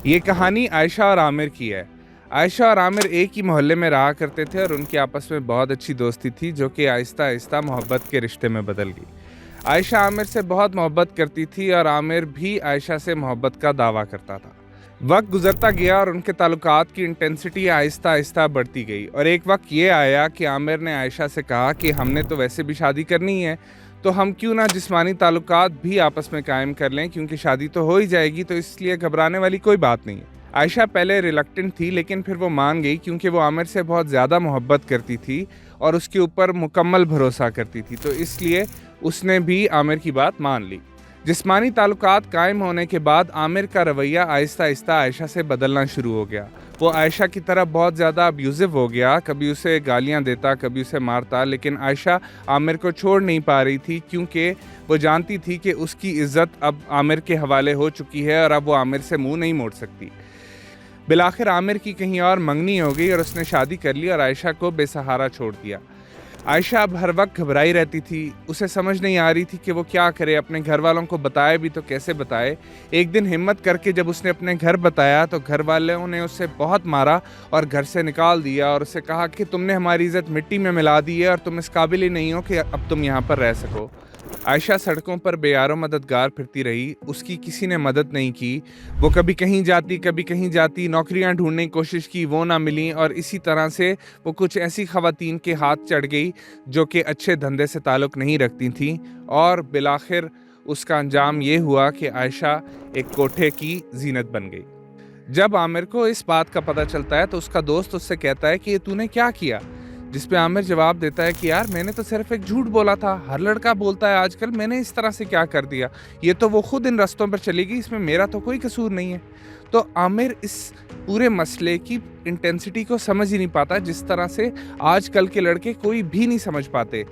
یہ کہانی عائشہ اور عامر کی ہے۔ عائشہ اور عامر ایک ہی محلے میں رہا کرتے تھے اور ان کی آپس میں بہت اچھی دوستی تھی جو کہ آہستہ آہستہ محبت کے رشتے میں بدل گئی۔ عائشہ عامر سے بہت محبت کرتی تھی اور عامر بھی عائشہ سے محبت کا دعویٰ کرتا تھا۔ وقت گزرتا گیا اور ان کے تعلقات کی انٹینسٹی آہستہ آہستہ بڑھتی گئی، اور ایک وقت یہ آیا کہ عامر نے عائشہ سے کہا کہ ہم نے تو ویسے بھی شادی کرنی ہے، تو ہم کیوں نہ جسمانی تعلقات بھی آپس میں قائم کر لیں، کیونکہ شادی تو ہو ہی جائے گی، تو اس لیے گھبرانے والی کوئی بات نہیں ہے۔ عائشہ پہلے ریلکٹنٹ تھی، لیکن پھر وہ مان گئی کیونکہ وہ عامر سے بہت زیادہ محبت کرتی تھی اور اس کے اوپر مکمل بھروسہ کرتی تھی، تو اس لیے اس نے بھی عامر کی بات مان لی۔ جسمانی تعلقات قائم ہونے کے بعد عامر کا رویہ آہستہ آہستہ عائشہ سے بدلنا شروع ہو گیا۔ وہ عائشہ کی طرف بہت زیادہ ابیوزو ہو گیا، کبھی اسے گالیاں دیتا، کبھی اسے مارتا، لیکن عائشہ عامر کو چھوڑ نہیں پا رہی تھی کیونکہ وہ جانتی تھی کہ اس کی عزت اب عامر کے حوالے ہو چکی ہے اور اب وہ عامر سے منہ نہیں موڑ سکتی۔ بالآخر عامر کی کہیں اور منگنی ہو گئی اور اس نے شادی کر لی اور عائشہ کو بے سہارا چھوڑ دیا۔ عائشہ اب ہر وقت گھبرائی رہتی تھی، اسے سمجھ نہیں آ رہی تھی کہ وہ کیا کرے، اپنے گھر والوں کو بتائے بھی تو کیسے بتائے۔ ایک دن ہمت کر کے جب اس نے اپنے گھر بتایا تو گھر والوں نے اسے بہت مارا اور گھر سے نکال دیا اور اسے کہا کہ تم نے ہماری عزت مٹی میں ملا دی ہے اور تم اس قابل ہی نہیں ہو کہ اب تم یہاں پر رہ سکو۔ عائشہ سڑکوں پر بے یار و مددگار پھرتی رہی، اس کی کسی نے مدد نہیں کی۔ وہ کبھی کہیں جاتی، کبھی کہیں جاتی، نوکریاں ڈھونڈنے کی کوشش کی، وہ نہ ملیں، اور اسی طرح سے وہ کچھ ایسی خواتین کے ہاتھ چڑھ گئی جو کہ اچھے دھندے سے تعلق نہیں رکھتی تھیں، اور بالآخر اس کا انجام یہ ہوا کہ عائشہ ایک کوٹھے کی زینت بن گئی۔ جب عامر کو اس بات کا پتہ چلتا ہے تو اس کا دوست اس سے کہتا ہے کہ یہ تو نے کیا کیا، جس پہ عامر جواب دیتا ہے کہ یار میں نے تو صرف ایک جھوٹ بولا تھا، ہر لڑکا بولتا ہے آج کل، میں نے اس طرح سے کیا کر دیا، یہ تو وہ خود ان رستوں پر چلی گئی، اس میں میرا تو کوئی قصور نہیں ہے۔ تو عامر اس پورے مسئلے کی انٹینسٹی کو سمجھ ہی نہیں پاتا، جس طرح سے آج کل کے لڑکے کوئی بھی نہیں سمجھ پاتے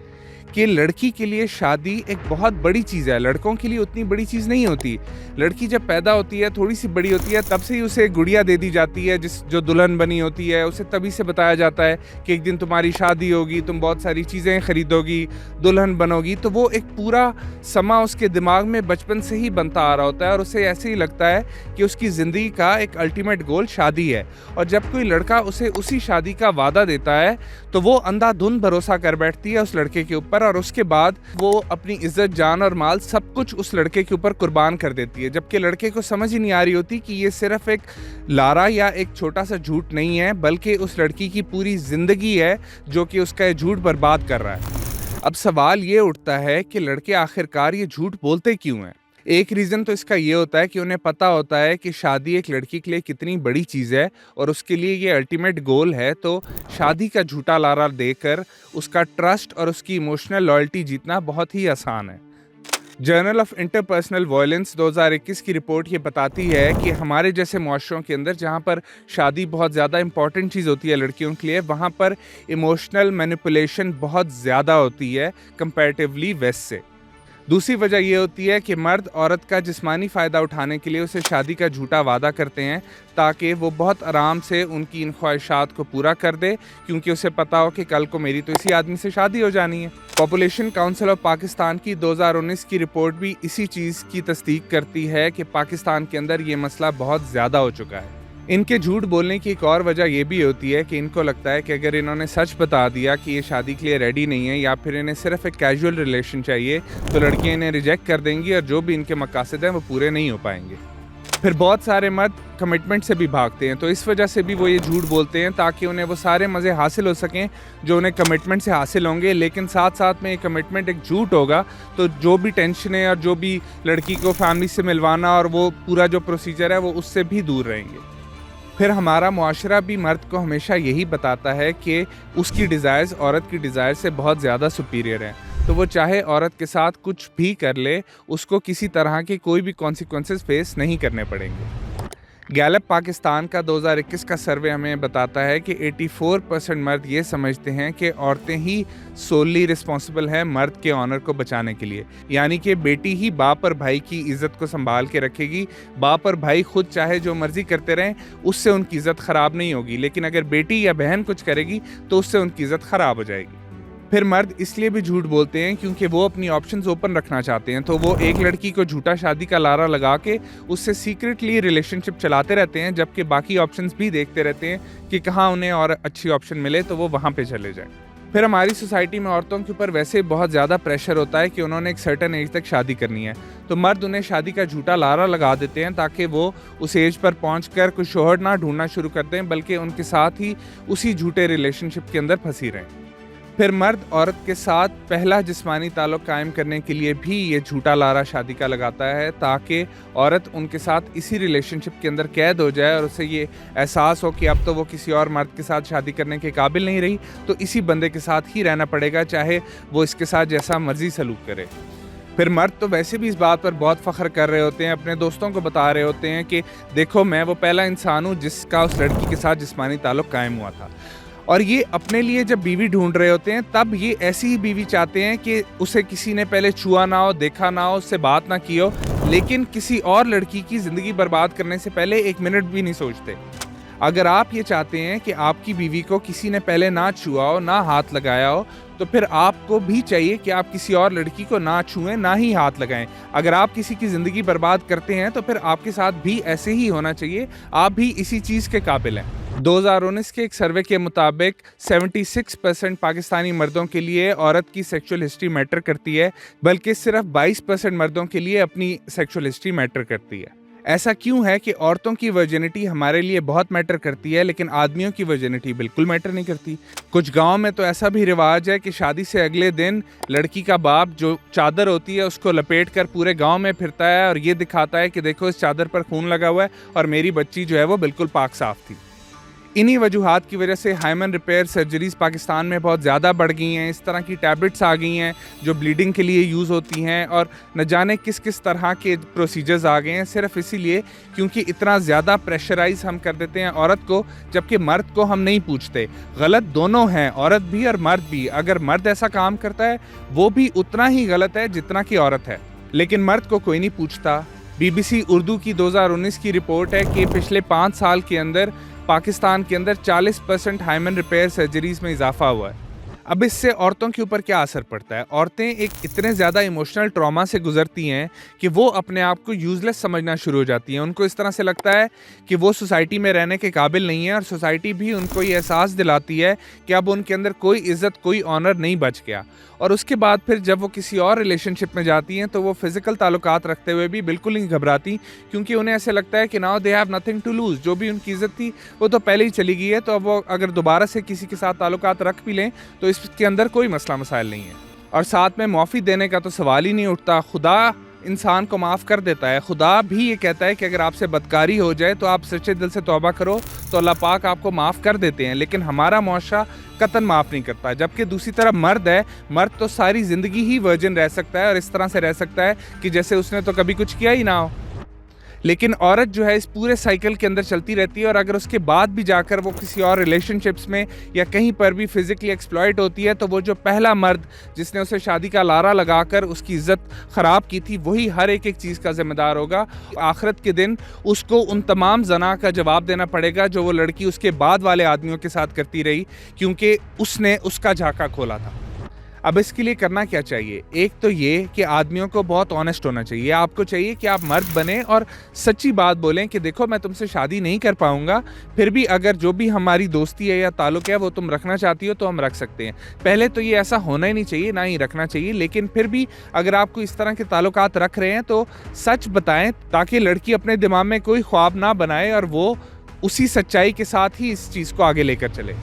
کہ لڑکی کے لیے شادی ایک بہت بڑی چیز ہے، لڑکوں کے لیے اتنی بڑی چیز نہیں ہوتی۔ لڑکی جب پیدا ہوتی ہے، تھوڑی سی بڑی ہوتی ہے، تب سے ہی اسے گڑیا دے دی جاتی ہے جو دلہن بنی ہوتی ہے، اسے تبھی سے بتایا جاتا ہے کہ ایک دن تمہاری شادی ہوگی، تم بہت ساری چیزیں خریدو گی، دلہن بنو گی، تو وہ ایک پورا سما اس کے دماغ میں بچپن سے ہی بنتا آ رہا ہوتا ہے اور اسے ایسے ہی لگتا ہے کہ اس کی زندگی کا ایک الٹیمیٹ گول شادی ہے، اور جب کوئی لڑکا اسے اسی شادی کا وعدہ دیتا ہے تو وہ اندھا دھند بھروسہ کر بیٹھتی ہے اس لڑکے کے اوپر، اور اس کے بعد وہ اپنی عزت، جان اور مال سب کچھ اس لڑکے کے اوپر قربان کر دیتی ہے، جبکہ لڑکے کو سمجھ ہی نہیں آ رہی ہوتی کہ یہ صرف ایک لارا یا ایک چھوٹا سا جھوٹ نہیں ہے، بلکہ اس لڑکی کی پوری زندگی ہے جو کہ اس کا یہ جھوٹ برباد کر رہا ہے۔ اب سوال یہ اٹھتا ہے کہ لڑکے آخرکار یہ جھوٹ بولتے کیوں ہیں؟ ایک ریزن تو اس کا یہ ہوتا ہے کہ انہیں پتا ہوتا ہے کہ شادی ایک لڑکی کے لیے کتنی بڑی چیز ہے اور اس کے لیے یہ الٹیمیٹ گول ہے، تو شادی کا جھوٹا لارا دے کر اس کا ٹرسٹ اور اس کی ایموشنل لائلٹی جیتنا بہت ہی آسان ہے۔ جرنل آف انٹرپرسنل وائلنس 2021 کی رپورٹ یہ بتاتی ہے کہ ہمارے جیسے معاشروں کے اندر جہاں پر شادی بہت زیادہ امپورٹنٹ چیز ہوتی ہے لڑکیوں کے لیے، وہاں پر ایموشنل مینیپولیشن بہت زیادہ ہوتی ہے کمپیریٹیولی ویسٹ سے۔ دوسری وجہ یہ ہوتی ہے کہ مرد عورت کا جسمانی فائدہ اٹھانے کے لیے اسے شادی کا جھوٹا وعدہ کرتے ہیں تاکہ وہ بہت آرام سے ان کی ان خواہشات کو پورا کر دے، کیونکہ اسے پتا ہو کہ کل کو میری تو اسی آدمی سے شادی ہو جانی ہے۔ پاپولیشن کاؤنسل آف پاکستان کی 2019 کی رپورٹ بھی اسی چیز کی تصدیق کرتی ہے کہ پاکستان کے اندر یہ مسئلہ بہت زیادہ ہو چکا ہے۔ ان کے جھوٹ بولنے کی ایک اور وجہ یہ بھی ہوتی ہے کہ ان کو لگتا ہے کہ اگر انہوں نے سچ بتا دیا کہ یہ شادی کے لیے ریڈی نہیں ہے یا پھر انہیں صرف ایک کیجول ریلیشن چاہیے، تو لڑکیاں انہیں ریجیکٹ کر دیں گی اور جو بھی ان کے مقاصد ہیں وہ پورے نہیں ہو پائیں گے۔ پھر بہت سارے مرد کمٹمنٹ سے بھی بھاگتے ہیں، تو اس وجہ سے بھی وہ یہ جھوٹ بولتے ہیں تاکہ انہیں وہ سارے مزے حاصل ہو سکیں جو انہیں کمٹمنٹ سے حاصل ہوں گے، لیکن ساتھ ساتھ میں یہ کمٹمنٹ ایک جھوٹ ہوگا، تو جو بھی ٹینشنیں اور جو بھی لڑکی کو فیملی سے ملوانا اور وہ پورا جو پروسیجر ہے وہ اس سے بھی دور رہیں گے۔ پھر ہمارا معاشرہ بھی مرد کو ہمیشہ یہی بتاتا ہے کہ اس کی ڈیزائرز عورت کی ڈیزائر سے بہت زیادہ سپیریئر ہیں، تو وہ چاہے عورت کے ساتھ کچھ بھی کر لے، اس کو کسی طرح کے کوئی بھی کانسیکوینسز فیس نہیں کرنے پڑیں گے۔ گیلپ پاکستان کا 2021 کا سروے ہمیں بتاتا ہے کہ 84% مرد یہ سمجھتے ہیں کہ عورتیں ہی سوللی رسپانسبل ہیں مرد کے آنر کو بچانے کے لیے، یعنی کہ بیٹی ہی باپ اور بھائی کی عزت کو سنبھال کے رکھے گی، باپ اور بھائی خود چاہے جو مرضی کرتے رہیں اس سے ان کی عزت خراب نہیں ہوگی، لیکن اگر بیٹی یا بہن کچھ کرے گی تو اس سے ان کی عزت خراب ہو جائے گی۔ پھر مرد اس لیے بھی جھوٹ بولتے ہیں کیونکہ وہ اپنی آپشنز اوپن رکھنا چاہتے ہیں، تو وہ ایک لڑکی کو جھوٹا شادی کا لارا لگا کے اس سے سیکرٹلی ریلیشن شپ چلاتے رہتے ہیں، جبکہ باقی آپشنز بھی دیکھتے رہتے ہیں کہ کہاں انہیں اور اچھی آپشن ملے تو وہ وہاں پہ چلے جائیں۔ پھر ہماری سوسائٹی میں عورتوں کے اوپر ویسے بہت زیادہ پریشر ہوتا ہے کہ انہوں نے ایک سرٹن ایج تک شادی کرنی ہے، تو مرد انہیں شادی کا جھوٹا لارا لگا دیتے ہیں تاکہ وہ اس ایج پر پہنچ کر کوئی شوہر نہ ڈھونڈنا شروع کر دیں، بلکہ ان کے ساتھ ہی اسی جھوٹے ریلیشن شپ کے اندر پھنسی رہیں۔ پھر مرد عورت کے ساتھ پہلا جسمانی تعلق قائم کرنے کے لیے بھی یہ جھوٹا لارا شادی کا لگاتا ہے تاکہ عورت ان کے ساتھ اسی ریلیشن شپ کے اندر قید ہو جائے اور اسے یہ احساس ہو کہ اب تو وہ کسی اور مرد کے ساتھ شادی کرنے کے قابل نہیں رہی، تو اسی بندے کے ساتھ ہی رہنا پڑے گا چاہے وہ اس کے ساتھ جیسا مرضی سلوک کرے۔ پھر مرد تو ویسے بھی اس بات پر بہت فخر کر رہے ہوتے ہیں، اپنے دوستوں کو بتا رہے ہوتے ہیں کہ دیکھو میں وہ پہلا انسان ہوں جس کا اس لڑکی کے ساتھ جسمانی تعلق قائم ہوا تھا، اور یہ اپنے لیے جب بیوی ڈھونڈ رہے ہوتے ہیں تب یہ ایسی ہی بیوی چاہتے ہیں کہ اسے کسی نے پہلے چھوا نہ ہو، دیکھا نہ ہو، اس سے بات نہ کی ہو، لیکن کسی اور لڑکی کی زندگی برباد کرنے سے پہلے ایک منٹ بھی نہیں سوچتے۔ اگر آپ یہ چاہتے ہیں کہ آپ کی بیوی کو کسی نے پہلے نہ چھوا ہو، نہ ہاتھ لگایا ہو، تو پھر آپ کو بھی چاہیے کہ آپ کسی اور لڑکی کو نہ چھوئیں، نہ ہی ہاتھ لگائیں۔ اگر آپ کسی کی زندگی برباد کرتے ہیں تو پھر آپ کے ساتھ بھی ایسے ہی ہونا چاہیے، آپ بھی اسی چیز کے قابل ہیں۔ 2019 کے ایک سروے کے مطابق 76% پاکستانی مردوں کے لیے عورت کی سیکشول ہسٹری میٹر کرتی ہے، بلکہ صرف 22% مردوں کے لیے اپنی سیکشول ہسٹری میٹر کرتی ہے۔ ایسا کیوں ہے کہ عورتوں کی ورجنٹی ہمارے لیے بہت میٹر کرتی ہے لیکن آدمیوں کی ورجنٹی بالکل میٹر نہیں کرتی؟ کچھ گاؤں میں تو ایسا بھی رواج ہے کہ شادی سے اگلے دن لڑکی کا باپ جو چادر ہوتی ہے اس کو لپیٹ کر پورے گاؤں میں پھرتا ہے اور یہ دکھاتا ہے کہ دیکھو اس چادر پر خون لگا ہوا ہے اور میری بچی جو ہے وہ بالکل پاک صاف تھی۔ انہی وجوہات کی وجہ سے ہائمن ریپیئر سرجریز پاکستان میں بہت زیادہ بڑھ گئی ہیں، اس طرح کی ٹیبلٹس آ گئی ہیں جو بلیڈنگ کے لیے یوز ہوتی ہیں، اور نہ جانے کس طرح کے پروسیجرز آ گئے ہیں، صرف اسی لیے کیونکہ اتنا زیادہ پریشرائز ہم کر دیتے ہیں عورت کو، جبکہ مرد کو ہم نہیں پوچھتے۔ غلط دونوں ہیں، عورت بھی اور مرد بھی۔ اگر مرد ایسا کام کرتا ہے وہ بھی اتنا ہی غلط ہے جتنا کہ عورت ہے، لیکن مرد کو کوئی نہیں پوچھتا۔ BBC اردو کی 2019 کی رپورٹ ہے کہ پچھلے 5 سال کے اندر پاکستان کے اندر 40% ہائمن ریپیئر سرجریز میں اضافہ ہوا ہے۔ اب اس سے عورتوں کے اوپر کیا اثر پڑتا ہے؟ عورتیں ایک اتنے زیادہ ایموشنل ٹراما سے گزرتی ہیں کہ وہ اپنے آپ کو یوزلیس سمجھنا شروع ہو جاتی ہیں۔ ان کو اس طرح سے لگتا ہے کہ وہ سوسائٹی میں رہنے کے قابل نہیں ہیں، اور سوسائٹی بھی ان کو یہ احساس دلاتی ہے کہ اب ان کے اندر کوئی عزت، کوئی آنر نہیں بچ گیا۔ اور اس کے بعد پھر جب وہ کسی اور ریلیشن شپ میں جاتی ہیں تو وہ فزیکل تعلقات رکھتے ہوئے بھی بالکل نہیں گھبراتی، کیونکہ انہیں ایسے لگتا ہے کہ now they have nothing to lose, جو بھی ان کی عزت تھی وہ تو پہلے ہی چلی گئی ہے، تو اب وہ اگر دوبارہ سے کسی کے ساتھ تعلقات رکھ بھی لیں تو اس کے اندر کوئی مسئلہ مسائل نہیں ہے۔ اور ساتھ میں معافی دینے کا تو سوال ہی نہیں اٹھتا۔ خدا انسان کو معاف کر دیتا ہے، خدا بھی یہ کہتا ہے کہ اگر آپ سے بدکاری ہو جائے تو آپ سچے دل سے توبہ کرو تو اللہ پاک آپ کو معاف کر دیتے ہیں، لیکن ہمارا معاشرہ قطعاً معاف نہیں کرتا۔ جبکہ دوسری طرف مرد ہے، مرد تو ساری زندگی ہی ورجن رہ سکتا ہے اور اس طرح سے رہ سکتا ہے کہ جیسے اس نے تو کبھی کچھ کیا ہی نہ ہو، لیکن عورت جو ہے اس پورے سائیکل کے اندر چلتی رہتی ہے، اور اگر اس کے بعد بھی جا کر وہ کسی اور ریلیشن شپس میں یا کہیں پر بھی فزیکلی ایکسپلائٹ ہوتی ہے تو وہ جو پہلا مرد جس نے اسے شادی کا لارا لگا کر اس کی عزت خراب کی تھی وہی ہر ایک چیز کا ذمہ دار ہوگا۔ آخرت کے دن اس کو ان تمام زنا کا جواب دینا پڑے گا جو وہ لڑکی اس کے بعد والے آدمیوں کے ساتھ کرتی رہی، کیونکہ اس نے اس کا جھاکا کھولا تھا۔ اب اس کے لیے کرنا کیا چاہیے؟ ایک تو یہ کہ آدمیوں کو بہت آنیسٹ ہونا چاہیے۔ آپ کو چاہیے کہ آپ مرد بنیں اور سچی بات بولیں کہ دیکھو میں تم سے شادی نہیں کر پاؤں گا، پھر بھی اگر جو بھی ہماری دوستی ہے یا تعلق ہے وہ تم رکھنا چاہتی ہو تو ہم رکھ سکتے ہیں۔ پہلے تو یہ ایسا ہونا ہی نہیں چاہیے، نہ ہی رکھنا چاہیے، لیکن پھر بھی اگر آپ کو اس طرح کے تعلقات رکھ رہے ہیں تو سچ بتائیں تاکہ لڑکی اپنے دماغ میں کوئی خواب نہ بنائے اور وہ اسی سچائی کے ساتھ ہی اس چیز کو آگے لے کر چلے۔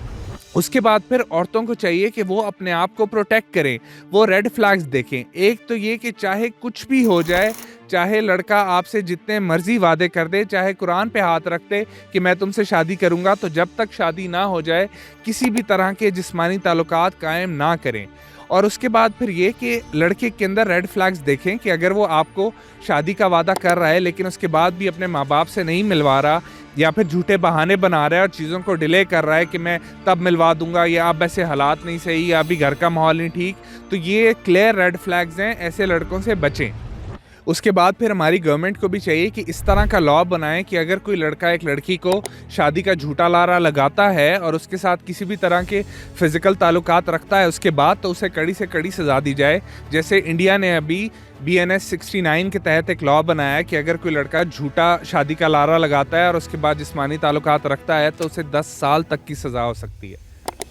اس کے بعد پھر عورتوں کو چاہیے کہ وہ اپنے آپ کو پروٹیکٹ کریں، وہ ریڈ فلیگز دیکھیں۔ ایک تو یہ کہ چاہے کچھ بھی ہو جائے، چاہے لڑکا آپ سے جتنے مرضی وعدے کر دے، چاہے قرآن پہ ہاتھ رکھ دے کہ میں تم سے شادی کروں گا، تو جب تک شادی نہ ہو جائے کسی بھی طرح کے جسمانی تعلقات قائم نہ کریں۔ اور اس کے بعد پھر یہ کہ لڑکے کے اندر ریڈ فلیگز دیکھیں کہ اگر وہ آپ کو شادی کا وعدہ کر رہا ہے لیکن اس کے بعد بھی اپنے ماں باپ سے نہیں ملوا رہا، یا پھر جھوٹے بہانے بنا رہا ہے اور چیزوں کو ڈیلے کر رہا ہے کہ میں تب ملوا دوں گا، یا اب ایسے حالات نہیں صحیح، یا ابھی گھر کا ماحول نہیں ٹھیک، تو یہ کلیئر ریڈ فلیگز ہیں، ایسے لڑکوں سے بچیں۔ اس کے بعد پھر ہماری گورنمنٹ کو بھی چاہیے کہ اس طرح کا لا بنائیں کہ اگر کوئی لڑکا ایک لڑکی کو شادی کا جھوٹا لارا لگاتا ہے اور اس کے ساتھ کسی بھی طرح کے فزیکل تعلقات رکھتا ہے اس کے بعد، تو اسے کڑی سے کڑی سزا دی جائے. جیسے انڈیا نے ابھی BNS 69 کے تحت ایک لا بنایا ہے کہ اگر کوئی لڑکا جھوٹا شادی کا لارا لگاتا ہے اور اس کے بعد جسمانی تعلقات رکھتا ہے تو اسے 10 سال تک کی سزا ہو سکتی ہے.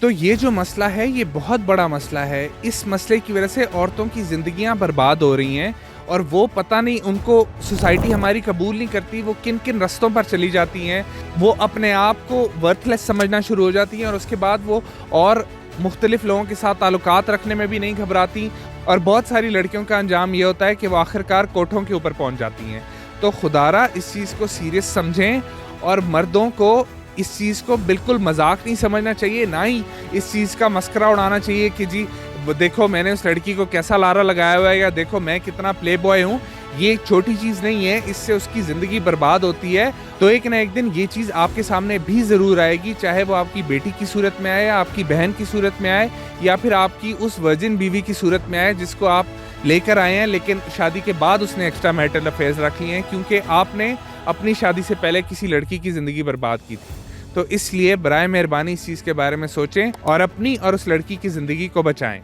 تو یہ جو مسئلہ ہے یہ بہت بڑا مسئلہ ہے. اس مسئلے کی وجہ سے عورتوں کی زندگیاں برباد ہو رہی ہیں اور وہ پتہ نہیں ان کو سوسائٹی ہماری قبول نہیں کرتی، وہ کن کن رستوں پر چلی جاتی ہیں، وہ اپنے آپ کو ورتھ لیس سمجھنا شروع ہو جاتی ہیں اور اس کے بعد وہ اور مختلف لوگوں کے ساتھ تعلقات رکھنے میں بھی نہیں گھبراتی. اور بہت ساری لڑکیوں کا انجام یہ ہوتا ہے کہ وہ آخرکار کوٹھوں کے اوپر پہنچ جاتی ہیں. تو خدارا اس چیز کو سیریس سمجھیں اور مردوں کو اس چیز کو بالکل مذاق نہیں سمجھنا چاہیے، نہ ہی اس چیز کا مسخرہ اڑانا چاہیے کہ جی دیکھو میں نے اس لڑکی کو کیسا لارا لگایا ہوا ہے یا دیکھو میں کتنا پلے بوائے ہوں. یہ چھوٹی چیز نہیں ہے، اس سے اس کی زندگی برباد ہوتی ہے. تو ایک نہ ایک دن یہ چیز آپ کے سامنے بھی ضرور آئے گی، چاہے وہ آپ کی بیٹی کی صورت میں آئے، آپ کی بہن کی صورت میں آئے، یا پھر آپ کی اس ورجن بیوی کی صورت میں آئے جس کو آپ لے کر آئے ہیں لیکن شادی کے بعد اس نے ایکسٹرا میرٹل افیئرز رکھ لیے ہیں کیونکہ آپ نے اپنی شادی سے پہلے کسی لڑکی کی زندگی برباد کی تھی. تو اس لیے برائے مہربانی اس چیز کے بارے میں سوچیں اور اپنی اور اس لڑکی کی زندگی کو بچائیں.